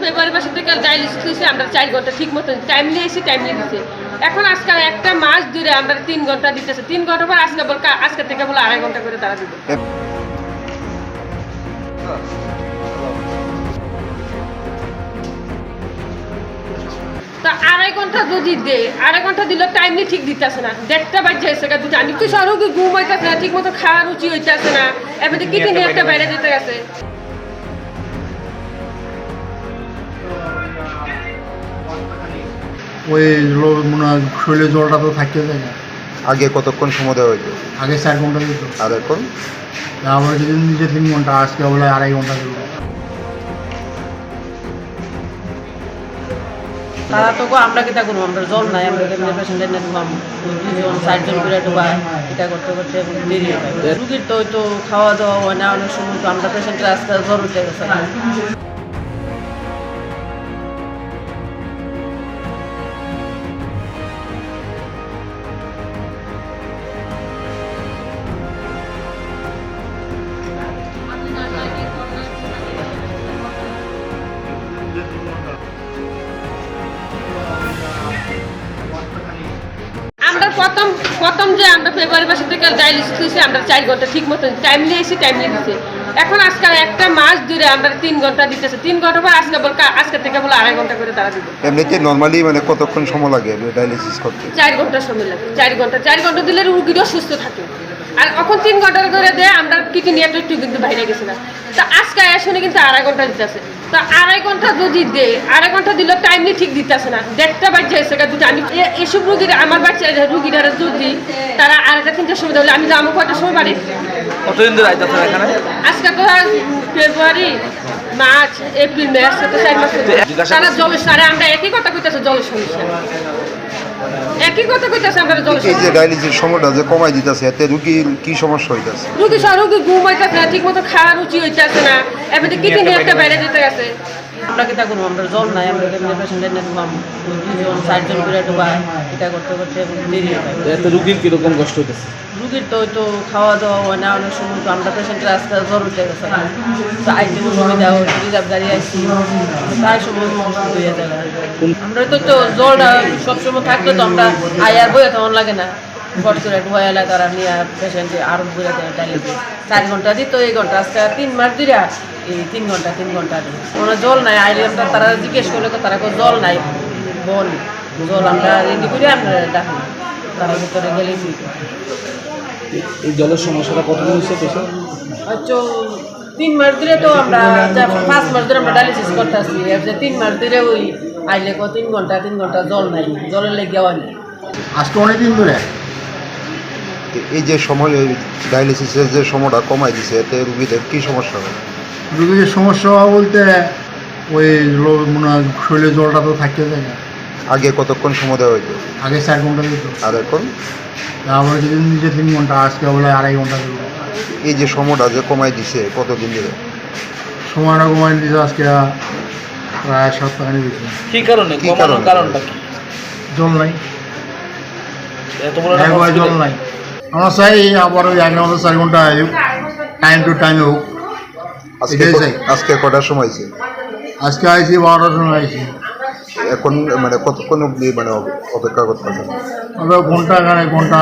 ফেব্রুয়ারি মাসের থেকে ডায়ালিসিস হয়েছে, আমরা 4 ঘন্টা ঠিক মতো টাইমলি এসে টাইমলি দিচ্ছে। এখন আজকাল একটা মাস ধরে আমরা 3 ঘন্টা দিতেছে, 3 ঘন্টা পর আজকে থেকে বলে 2.5 ঘন্টা করে তারা দিবে। তা 2.5 ঘন্টা যদি দেয়, 2.5 ঘন্টা দিলে টাইমলি ঠিক দিতেছে না। 1:30 বাজে এসে দুটো আমি তো সরোগে ঘুম হইতেছে না, ঠিক মতো খাওয়ার রুচি হইতেছে না, এমনি কিডনি একটা বাইরে যেতে গেছে। ওই মনে হয় শরীরে জলটা তো থাকতে যায় না। আগে কতক্ষণ সময় দেওয়া হইতো? আগে 4 ঘন্টা দিত, আর এখন আবার যেদিন দিচ্ছে 3 ঘন্টা, আজকে বলে 2.5 ঘন্টা দিল। তারা তো আমরা কিতা করবো, আমরা জল নাই, আমরা কেমনি পেশেন্টের না ঢুকাম, 2জন 4জন করে ঢুকায়, এটা করতে করতে দেরি হয়। রুগীর তো হয়তো খাওয়া দাওয়া হয় না, অনেক সময় তো আমরা পেশেন্টের আজকে জ্বর উঠে গেছে। আমরা প্রথম যে আমরা ফেব্রুয়ারি মাসের থেকে ডায়ালিসিস হয়েছে, আমরা 4 ঘন্টা ঠিক মতো টাইমলি এসে টাইমলি দিচ্ছে। এখন আজকাল একটা মাস ধরে আমরা 3 ঘন্টা দিতেছে, 3 ঘন্টা পর আজকে থেকে বলে 2.5 ঘন্টা করে তারা দিবে। এমনিতে নর্মালি মানে কতক্ষণ সময় লাগে ডায়ালিসিস করতে? 4 ঘন্টা সময় লাগে। 4 ঘন্টা দিলে রুগীরও সুস্থ থাকে। আর এখন 3 ঘন্টা করে দেয়, আমরা কিডনি একটু কিন্তু বাইরে গেছে না। তা আজকে শুনে কিন্তু 2.5 ঘন্টা দিতেছে। তা 2.5 ঘন্টা যদি দেয়, 2.5 ঘন্টা দিলে টাইমলি ঠিক দিতেছে না। 1:30 বাজে এসে দুটো আমি এসব রুগীরা, আমার বাচ্চা রুগীরা যদি তারা 2:30-3টার সময় হলে আমি যাবো কয়টার সময় বাড়ি। কতদিন ধরে আইতেছেন এখানে? আজকে তো ফেব্রুয়ারি, মার্চ, এপ্রিল, মে, আজকে তো 4 মাস। তারা জলের সারে আমরা একই কথা কইতেছে, জলের সমস্যা একই কথা কইতেছে আমরা জলের। এই যে ডায়ালিসিস সময়টা যে কমাই দিতেছে, এতে রুগীর কি সমস্যা হইতেছে? রুগী ঘুম হইতেছে না, ঠিক মতো খাওয়ার রুচি হইতেছে না, এমনি কিডনি একটা বাইরে যেতে গেছে। আমরা কিতা করবো, আমরা জল নাই, আমরা কেমনি পেশেন্টের না ঢুকাম, 2জন 4জন করে ঢুকায়, এটা করতে করতে দেরি হয়। এতে রুগীর কিরকম কষ্ট হইতেছে? রুগীর তো হয়তো খাওয়া দাওয়া হয় না, অনেক সময় তো আমরা পেশেন্টের আজকে জ্বর উঠে গেছে। তো আইতে সুবিধা হয়, রিজার্ভ গাড়ি আসছি, প্রায় সময় হয়ে যায়। আমরা তো জলটা সবসময় থাকলে তো আমরা আয়ার বইয়া তেমন লাগে না, ফট করে ঢুয়া এলাকা তারা নিয়ে পেশেন্টে আরো বইয়া দেয়। ডায়ালিসিস 4 ঘন্টা দিত, এই ঘন্টা আজকে 3 মাস ধরে এই 3 ঘন্টা দিই। কোনো জল নাই, আইলে আমরা তারা জিজ্ঞেস করলে তো তারা জল নাই, বল জল আমরা রেডি করে আমরা ডাকি, তারা ভিতরে গেলে কি। এই জলের সমস্যাটা কতদিন হচ্ছে পেশেন্ট? হয়তো 3 মাস ধরে তো আমরা 5 মাস ধরে আমরা ডায়ালিসিস করতে আসছি। 3 মাস ধরে ওই আইলে 3 ঘন্টা জল নাই, জলের লেগে হয় না। আজকে অনেকদিন ধরে এই যে সময় ডায়ালিসিসের যে সময়টা কমাই দিছে, এতে রুগীদের কি সমস্যা হয়? রুগীর সমস্যা বলতে ওই মনে হয় শরীরে জলটা তো থাকতে যায় না। আগে কতক্ষণ সময় দেওয়া হইতো? আগে 4 ঘন্টা দিত, আর এখন আবার যেদিন দিচ্ছে 3 ঘন্টা, আজকে বলে 2.5 ঘন্টা দিল। এই যে সময়টা যে কমাই দিছে, কতদিন ধরে? সময়টা কমাই দিচ্ছে আজকে প্রায় সপ্তাহখানি দিচ্ছে। কি কারণে? কি কমানোর কারণে? কারণটা কি? জল নাই, এত বড় একটা একবার জল hospital- নাই। আমরা চাই আবার ওই আগের মতো 4 ঘন্টা হোক, টাইম টু টাইম হোক, আজকে এটাই চাই। আজকে কটার সময় হয়েছে? আজকে আইছি 12টার সময় আইছি। এখন মানে কতক্ষণ অবধি মানে অপেক্ষা করতেছেন? আমরা ঘন্টা 1.5 ঘন্টা